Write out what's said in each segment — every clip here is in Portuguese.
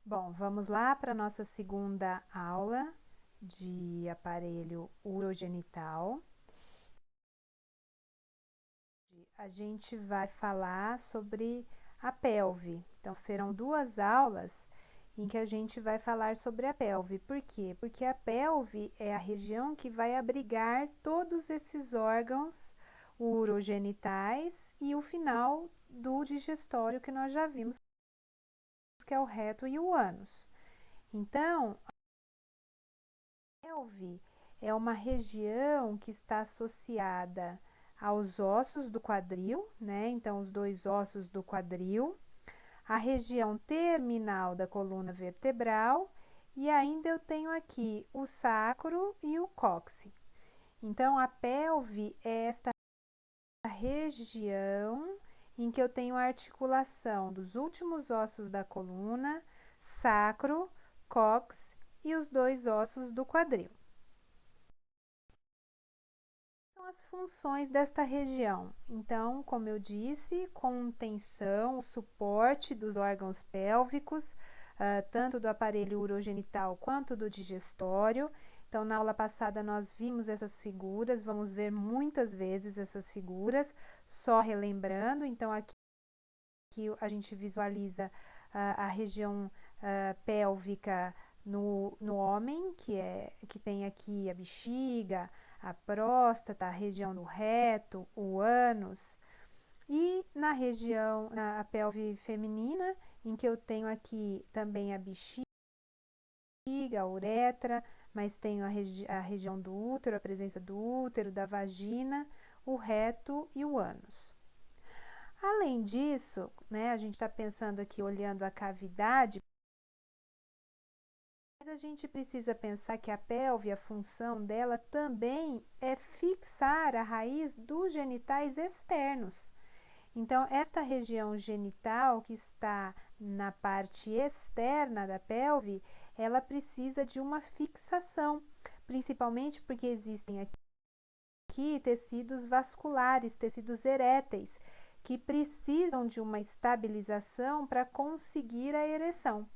Bom, vamos lá para a nossa segunda aula de aparelho urogenital. A gente vai falar sobre a pelve. Então, serão duas aulas em que a gente vai falar sobre a pelve. Por quê? Porque a pelve é a região que vai abrigar todos esses órgãos urogenitais e o final do digestório que nós já vimos, que é o reto e o ânus. Então, a pelve é uma região que está associada aos ossos do quadril, né? Então, os dois ossos do quadril, a região terminal da coluna vertebral e ainda eu tenho aqui o sacro e o cóccix. Então, a pelve é esta região em que eu tenho a articulação dos últimos ossos da coluna, sacro, cóccix e os dois ossos do quadril. São as funções desta região. Então, como eu disse, contenção, suporte dos órgãos pélvicos, tanto do aparelho urogenital quanto do digestório. Então, na aula passada nós vimos essas figuras, vamos ver muitas vezes essas figuras, só relembrando. Então, aqui a gente visualiza a região pélvica no homem, que tem aqui a bexiga, a próstata, a região do reto, o ânus, e na região, na pelve feminina, em que eu tenho aqui também a bexiga, a uretra, mas tenho a região do útero, a presença do útero, da vagina, o reto e o ânus. Além disso, né, a gente está pensando aqui, olhando a cavidade, mas a gente precisa pensar que a pelve, a função dela também é fixar a raiz dos genitais externos. Então, esta região genital que está na parte externa da pelve, ela precisa de uma fixação, principalmente porque existem aqui tecidos vasculares, tecidos eréteis, que precisam de uma estabilização para conseguir a ereção.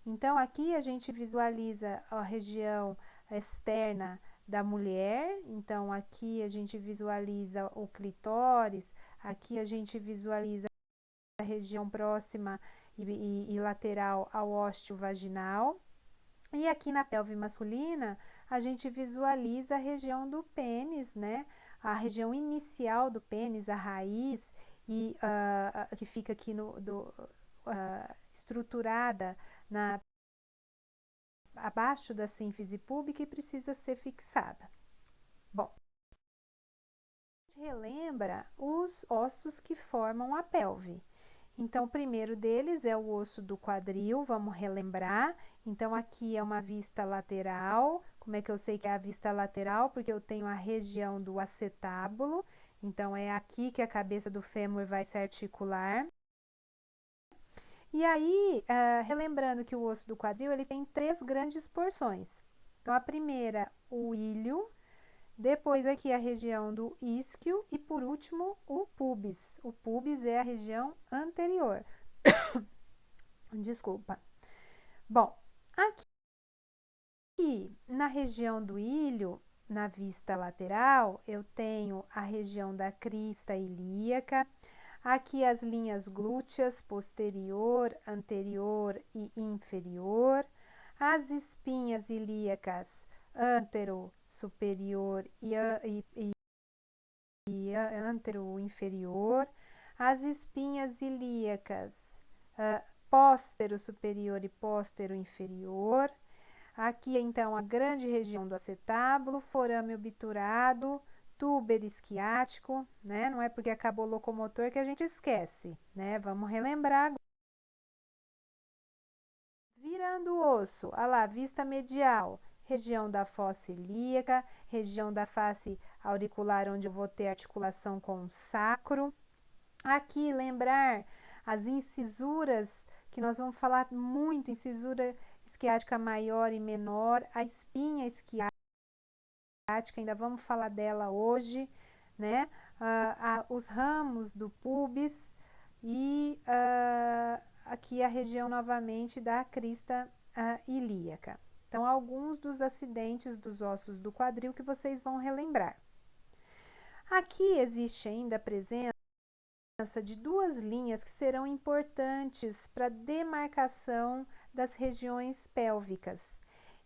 Então, aqui a gente visualiza a região externa da mulher, então aqui a gente visualiza o clitóris, aqui a gente visualiza a região próxima e lateral ao ósteo vaginal. E aqui na pelve masculina, a gente visualiza a região do pênis, né? A região inicial do pênis, a raiz, e que fica aqui estruturada abaixo da sínfise púbica e precisa ser fixada. Bom, a gente relembra os ossos que formam a pelve. Então, o primeiro deles é o osso do quadril, vamos relembrar. Então, aqui é uma vista lateral. Como é que eu sei que é a vista lateral? Porque eu tenho a região do acetábulo. Então, é aqui que a cabeça do fêmur vai se articular. E aí, relembrando que o osso do quadril ele tem três grandes porções. Então, a primeira, o ilho, depois aqui a região do isquio e por último o pubis. O pubis é a região anterior. Desculpa. Bom, aqui na região do ilho, na vista lateral, eu tenho a região da crista ilíaca. Aqui as linhas glúteas posterior, anterior e inferior, as espinhas ilíacas antero superior e antero inferior, as espinhas ilíacas póstero superior e póstero inferior. Aqui então a grande região do acetábulo, forame obturado, túber isquiático, né? Não é porque acabou o locomotor que a gente esquece, né? Vamos relembrar. Virando o osso, olha lá, vista medial, região da fossa ilíaca, região da face auricular, onde eu vou ter articulação com o sacro. Aqui, lembrar as incisuras, que nós vamos falar muito, incisura isquiática maior e menor, a espinha isquiática, ainda vamos falar dela hoje, né? Os ramos do pubis e aqui a região novamente da crista ilíaca. Então, alguns dos acidentes dos ossos do quadril que vocês vão relembrar. Aqui existe ainda a presença de duas linhas que serão importantes para a demarcação das regiões pélvicas.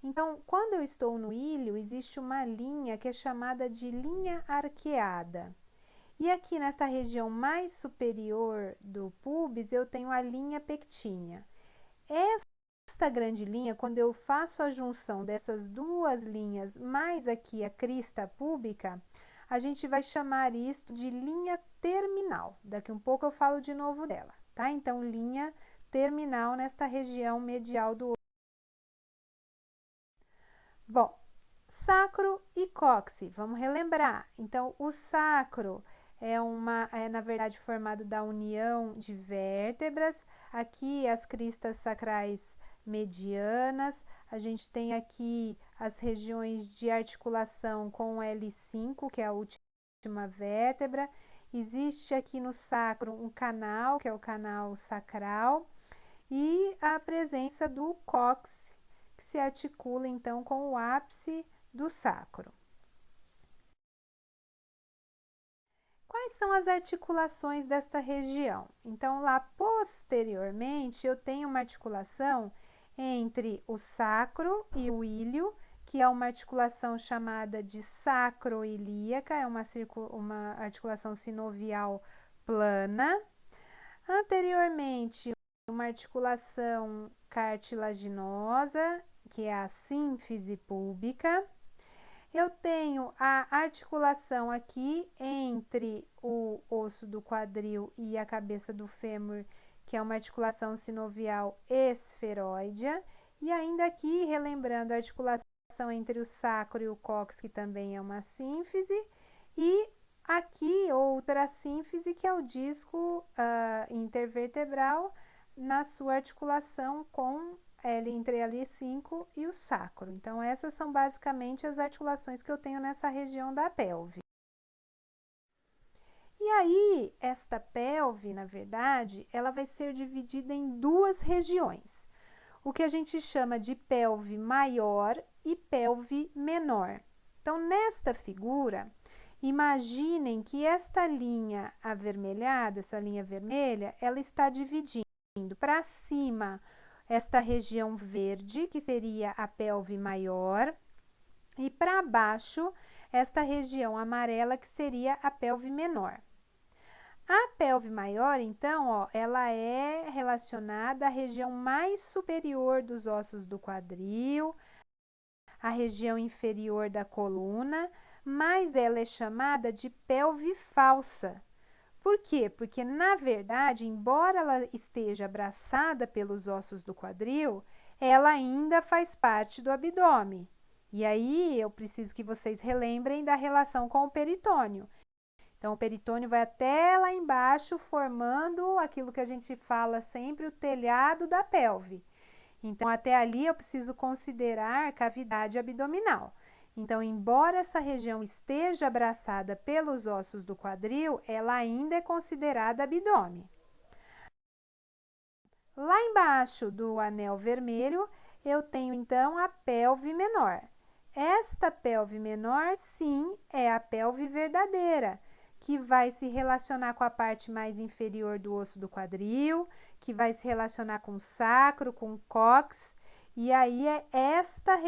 Então, quando eu estou no ilho, existe uma linha que é chamada de linha arqueada. E aqui nesta região mais superior do púbis, eu tenho a linha pectínea. Esta grande linha, quando eu faço a junção dessas duas linhas, mais aqui a crista púbica, a gente vai chamar isto de linha terminal. Daqui um pouco eu falo de novo dela, tá? Então, linha terminal nesta região medial do osso. Bom, sacro e cóccix, vamos relembrar. Então, o sacro é na verdade formado da união de vértebras. Aqui as cristas sacrais medianas, a gente tem aqui as regiões de articulação com o L5, que é a última vértebra. Existe aqui no sacro um canal, que é o canal sacral, e a presença do cóccix, que se articula então com o ápice do sacro. Quais são as articulações desta região? Então, lá posteriormente, eu tenho uma articulação entre o sacro e o ilho, que é uma articulação chamada de sacroilíaca, é uma articulação sinovial plana. Anteriormente, uma articulação cartilaginosa, que é a sínfise púbica. Eu tenho a articulação aqui entre o osso do quadril e a cabeça do fêmur, que é uma articulação sinovial esferoidea. E ainda aqui, relembrando a articulação entre o sacro e o cóccix, que também é uma sínfise. E aqui, outra sínfise, que é o disco intervertebral, na sua articulação com entre L5 e o sacro. Então, essas são basicamente as articulações que eu tenho nessa região da pelve. E aí, esta pelve, na verdade, ela vai ser dividida em duas regiões. O que a gente chama de pelve maior e pelve menor. Então, nesta figura, imaginem que esta linha avermelhada, essa linha vermelha, ela está dividindo para cima esta região verde, que seria a pelve maior, e para baixo, esta região amarela, que seria a pelve menor. A pelve maior, então, ó, ela é relacionada à região mais superior dos ossos do quadril, a região inferior da coluna, mas ela é chamada de pelve falsa. Por quê? Porque, na verdade, embora ela esteja abraçada pelos ossos do quadril, ela ainda faz parte do abdômen. E aí, eu preciso que vocês relembrem da relação com o peritônio. Então, o peritônio vai até lá embaixo, formando aquilo que a gente fala sempre, o telhado da pelve. Então, até ali, eu preciso considerar cavidade abdominal. Então, embora essa região esteja abraçada pelos ossos do quadril, ela ainda é considerada abdômen. Lá embaixo do anel vermelho, eu tenho então a pelve menor. Esta pelve menor, sim, é a pelve verdadeira, que vai se relacionar com a parte mais inferior do osso do quadril, que vai se relacionar com o sacro, com o cóccix, e aí é esta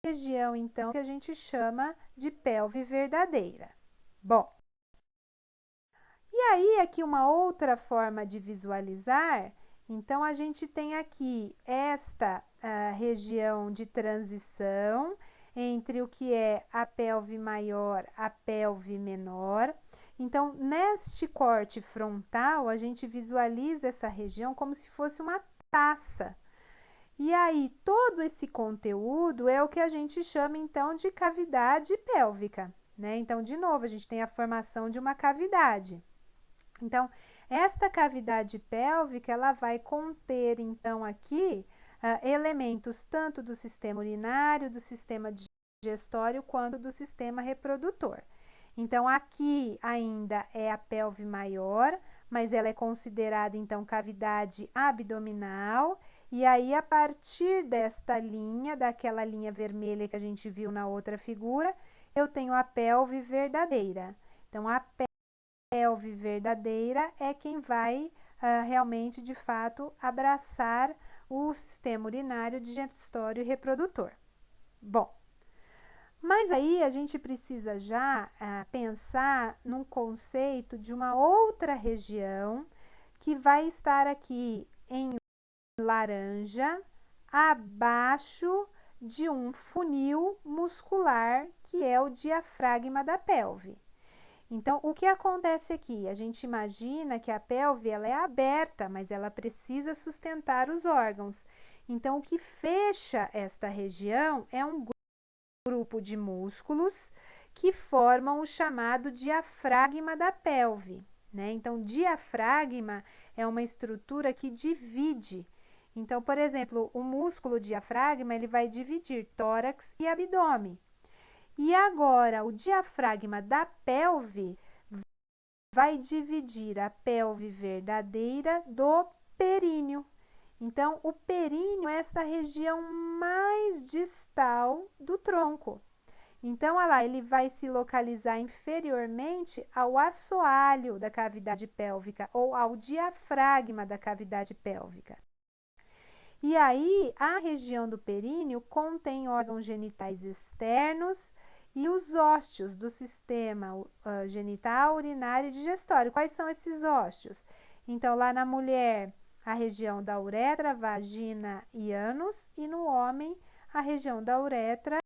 região, então, que a gente chama de pelve verdadeira. Bom, e aí aqui uma outra forma de visualizar, então a gente tem aqui esta região de transição entre o que é a pelve maior, a pelve menor. Então, neste corte frontal, a gente visualiza essa região como se fosse uma taça. E aí, todo esse conteúdo é o que a gente chama, então, de cavidade pélvica, né? Então, de novo, a gente tem a formação de uma cavidade. Então, esta cavidade pélvica, ela vai conter, então, aqui, elementos tanto do sistema urinário, do sistema digestório, quanto do sistema reprodutor. Então, aqui ainda é a pelve maior, mas ela é considerada então cavidade abdominal. E aí, a partir desta linha, daquela linha vermelha que a gente viu na outra figura, eu tenho a pelve verdadeira. Então, a pelve verdadeira é quem vai realmente, de fato, abraçar o sistema urinário, digestório e reprodutor. Bom, mas aí a gente precisa já pensar num conceito de uma outra região que vai estar aqui em laranja, abaixo de um funil muscular, que é o diafragma da pelve. Então, o que acontece aqui? A gente imagina que a pelve ela é aberta, mas ela precisa sustentar os órgãos. Então, o que fecha esta região é um grupo de músculos que formam o chamado diafragma da pelve, né? Então, diafragma é uma estrutura que divide. Então, por exemplo, o músculo diafragma ele vai dividir tórax e abdômen. E agora, o diafragma da pelve vai dividir a pelve verdadeira do períneo. Então, o períneo é essa região mais distal do tronco. Então, olha lá, ele vai se localizar inferiormente ao assoalho da cavidade pélvica ou ao diafragma da cavidade pélvica. E aí, a região do períneo contém órgãos genitais externos e os ósteos do sistema genital, urinário e digestório. Quais são esses ósteos? Então, lá na mulher, a região da uretra, vagina e ânus, e no homem, a região da uretra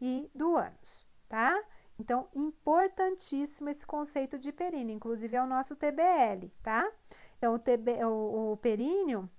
e do ânus, tá? Então, importantíssimo esse conceito de períneo, inclusive é o nosso TBL, tá? Então, o períneo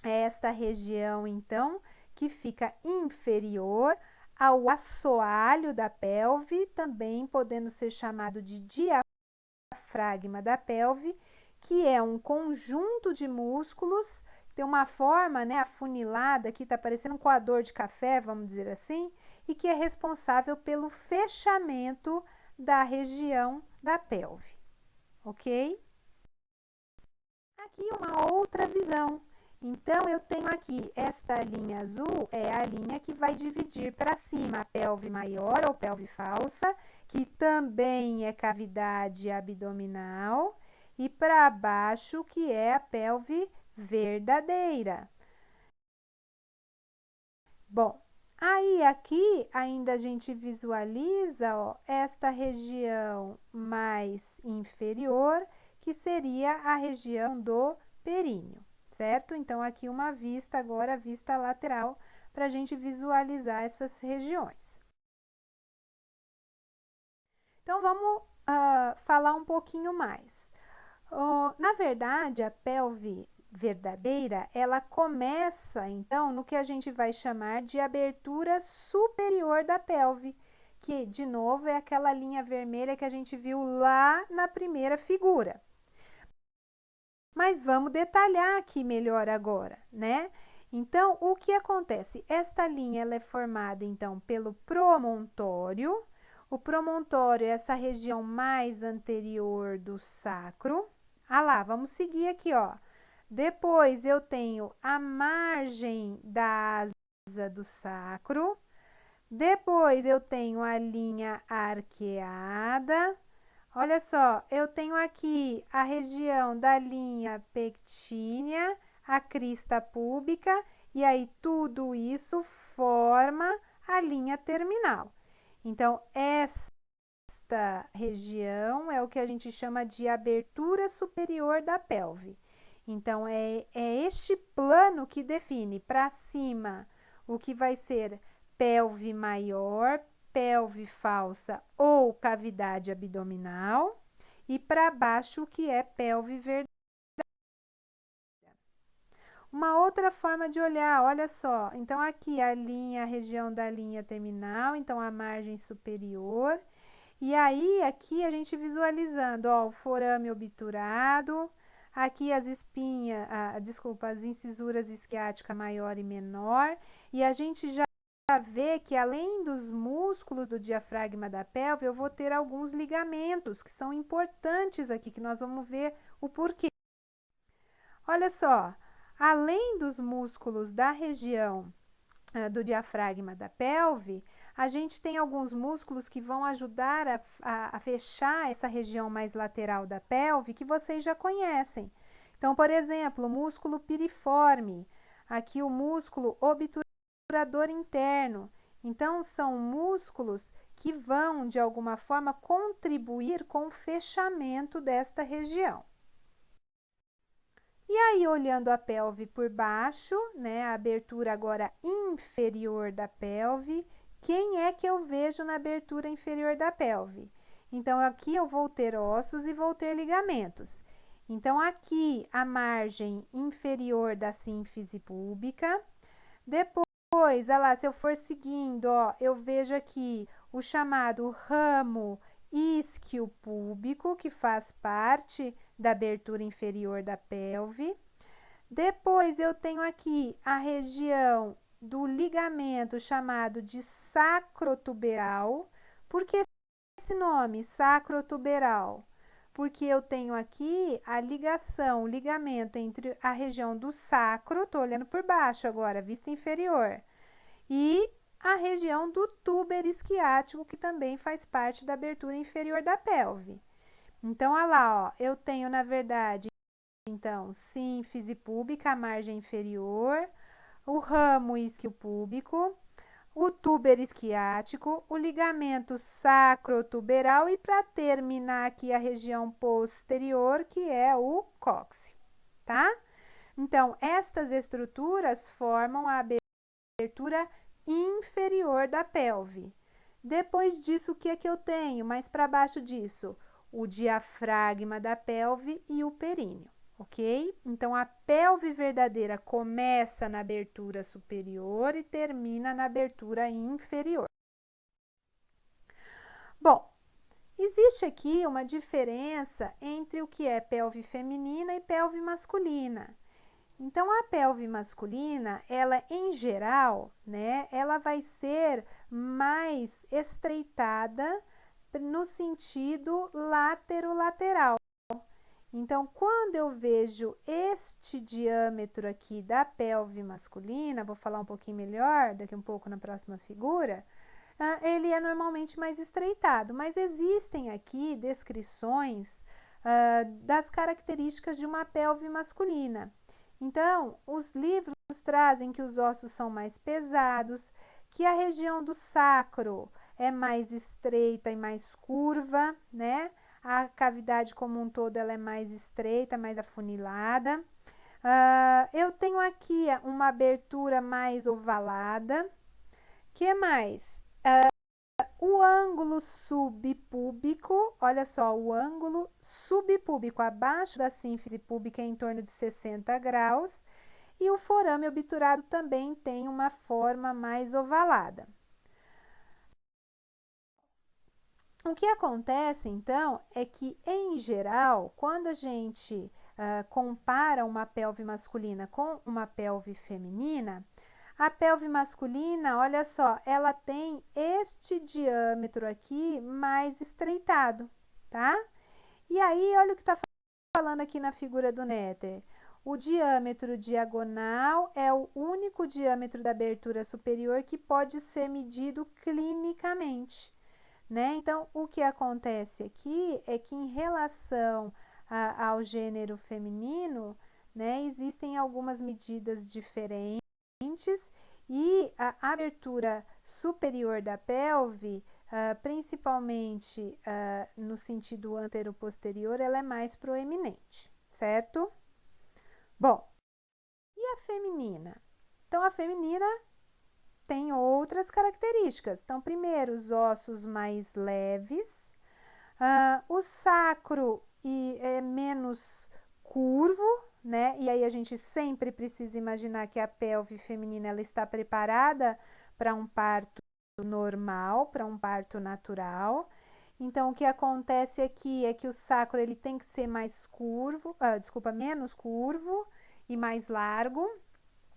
é esta região, então, que fica inferior ao assoalho da pelve, também podendo ser chamado de diafragma da pelve, que é um conjunto de músculos, tem uma forma, né, afunilada, aqui tá parecendo um coador de café, vamos dizer assim, e que é responsável pelo fechamento da região da pelve, ok? Aqui uma outra visão. Então, eu tenho aqui, esta linha azul é a linha que vai dividir para cima a pelve maior ou pelve falsa, que também é cavidade abdominal, e para baixo, que é a pelve verdadeira. Bom, aí aqui ainda a gente visualiza esta região mais inferior, que seria a região do períneo, certo? Então, aqui uma vista, agora a vista lateral, para a gente visualizar essas regiões. Então, vamos falar um pouquinho mais. Na verdade, a pelve verdadeira, ela começa, então, no que a gente vai chamar de abertura superior da pelve, que, de novo, é aquela linha vermelha que a gente viu lá na primeira figura. Mas vamos detalhar aqui melhor agora, né? Então, o que acontece? Esta linha ela é formada, então, pelo promontório. O promontório é essa região mais anterior do sacro. Ah lá, vamos seguir aqui, ó. Depois, eu tenho a margem da asa do sacro. Depois, eu tenho a linha arqueada. Olha só, eu tenho aqui a região da linha pectínea, a crista púbica, e aí tudo isso forma a linha terminal. Então, esta região é o que a gente chama de abertura superior da pelve. Então, é este plano que define para cima o que vai ser pelve maior, pelve falsa ou cavidade abdominal, e para baixo o que é pelve verdadeira. Uma outra forma de olhar, olha só, então aqui a região da linha terminal, então a margem superior, e aí aqui a gente visualizando, ó, o forame obturado, aqui as espinhas, as incisuras isquiática maior e menor, e a gente já vê que além dos músculos do diafragma da pelve, eu vou ter alguns ligamentos que são importantes aqui, que nós vamos ver O porquê? Olha só, além dos músculos da região do diafragma da pelve, a gente tem alguns músculos que vão ajudar a fechar essa região mais lateral da pelve, que vocês já conhecem. Então, por exemplo, o músculo piriforme, aqui o músculo obturador interno. Então, são músculos que vão, de alguma forma, contribuir com o fechamento desta região. E aí, olhando a pelve por baixo, né, a abertura agora inferior da pelve, quem é que eu vejo na abertura inferior da pelve? Então, aqui eu vou ter ossos e vou ter ligamentos. Então, aqui a margem inferior da sínfise púbica. Depois, olha lá, se eu for seguindo, ó, eu vejo aqui o chamado ramo isquiopúbico, que faz parte da abertura inferior da pelve. Depois, eu tenho aqui a região do ligamento chamado de sacrotuberal. Por que esse nome, sacrotuberal? Porque eu tenho aqui a ligação, o ligamento entre a região do sacro, estou olhando por baixo agora, vista inferior, e a região do túber isquiático, que também faz parte da abertura inferior da pelve. Então, olha lá, ó, eu tenho, na verdade, então, sínfise púbica, a margem inferior, o ramo isquiopúbico, o túber isquiático, o ligamento sacrotuberal e, para terminar aqui, a região posterior, que é o cóccix, tá? Então, estas estruturas formam a abertura inferior da pelve. Depois disso, o que é que eu tenho? Mais para baixo disso, o diafragma da pelve e o períneo, ok? Então, a pelve verdadeira começa na abertura superior e termina na abertura inferior. Bom, existe aqui uma diferença entre o que é pelve feminina e pelve masculina. Então, a pelve masculina, ela em geral, né, ela vai ser mais estreitada no sentido lateral. Então, quando eu vejo este diâmetro aqui da pelve masculina, vou falar um pouquinho melhor daqui um pouco na próxima figura, ele é normalmente mais estreitado, mas existem aqui descrições das características de uma pelve masculina. Então, os livros trazem que os ossos são mais pesados, que a região do sacro é mais estreita e mais curva, né? A cavidade como um todo ela é mais estreita, mais afunilada. Eu tenho aqui uma abertura mais ovalada. Que mais? O ângulo subpúbico, olha só, o ângulo subpúbico abaixo da sínfise púbica é em torno de 60 graus e o forame obturado também tem uma forma mais ovalada. O que acontece, então, é que, em geral, quando a gente compara uma pelve masculina com uma pelve feminina, a pelve masculina, olha só, ela tem este diâmetro aqui mais estreitado, tá? E aí, olha o que está falando aqui na figura do Netter. O diâmetro diagonal é o único diâmetro da abertura superior que pode ser medido clinicamente, né? Então, o que acontece aqui é que, em relação ao gênero feminino, né, existem algumas medidas diferentes. E a abertura superior da pelve, principalmente no sentido antero-posterior, ela é mais proeminente, certo? Bom, e a feminina? Então, a feminina tem outras características. Então, primeiro, os ossos mais leves, o sacro é menos curvo, né? E aí a gente sempre precisa imaginar que a pelve feminina ela está preparada para um parto normal, para um parto natural. Então, o que acontece aqui é que o sacro ele tem que ser mais curvo, menos curvo e mais largo.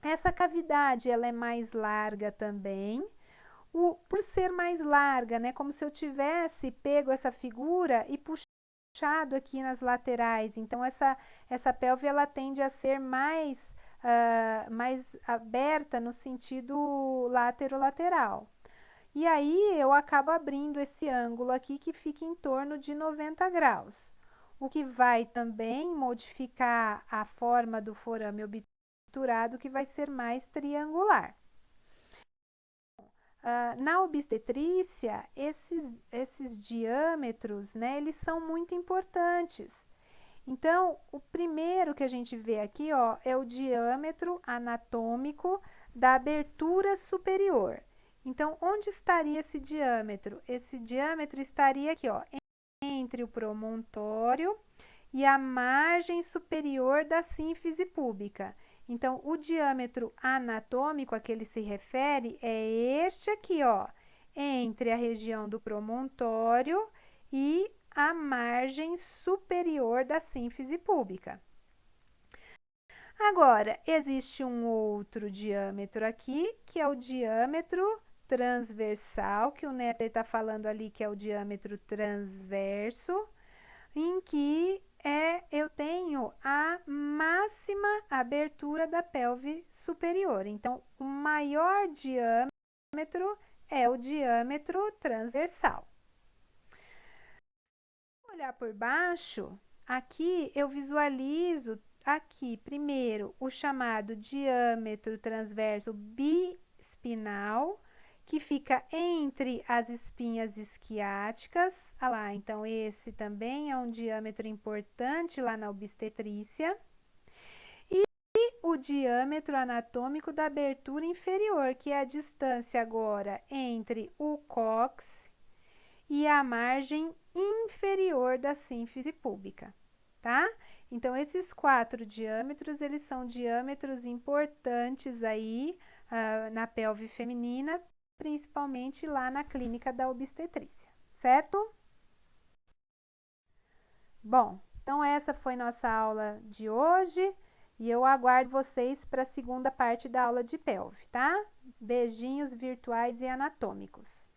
Essa cavidade ela é mais larga também. Por ser mais larga, né? Como se eu tivesse pego essa figura e puxado puxado aqui nas laterais, então essa pelve ela tende a ser mais aberta no sentido lateral. E aí eu acabo abrindo esse ângulo aqui que fica em torno de 90 graus, o que vai também modificar a forma do forame obturado, que vai ser mais triangular. Na obstetrícia, esses diâmetros, né, eles são muito importantes. Então, o primeiro que a gente vê aqui, ó, é o diâmetro anatômico da abertura superior. Então, onde estaria esse diâmetro? Esse diâmetro estaria aqui, ó, entre o promontório e a margem superior da sínfise púbica. Então, o diâmetro anatômico a que ele se refere é este aqui, ó, entre a região do promontório e a margem superior da sínfise púbica. Agora, existe um outro diâmetro aqui, que é o diâmetro transversal, que o Netter está falando ali que é o diâmetro transverso, em que eu tenho a máxima abertura da pelve superior. Então, o maior diâmetro é o diâmetro transversal. Vou olhar por baixo, aqui eu visualizo aqui primeiro o chamado diâmetro transverso bispinal, que fica entre as espinhas isquiáticas. Ah lá, então esse também é um diâmetro importante lá na obstetrícia. E o diâmetro anatômico da abertura inferior, que é a distância agora entre o cóccix e a margem inferior da sínfise púbica, tá? Então, esses 4 diâmetros, eles são diâmetros importantes aí na pelve feminina, principalmente lá na clínica da obstetrícia, certo? Bom, então essa foi nossa aula de hoje e eu aguardo vocês para a segunda parte da aula de pelve, tá? Beijinhos virtuais e anatômicos.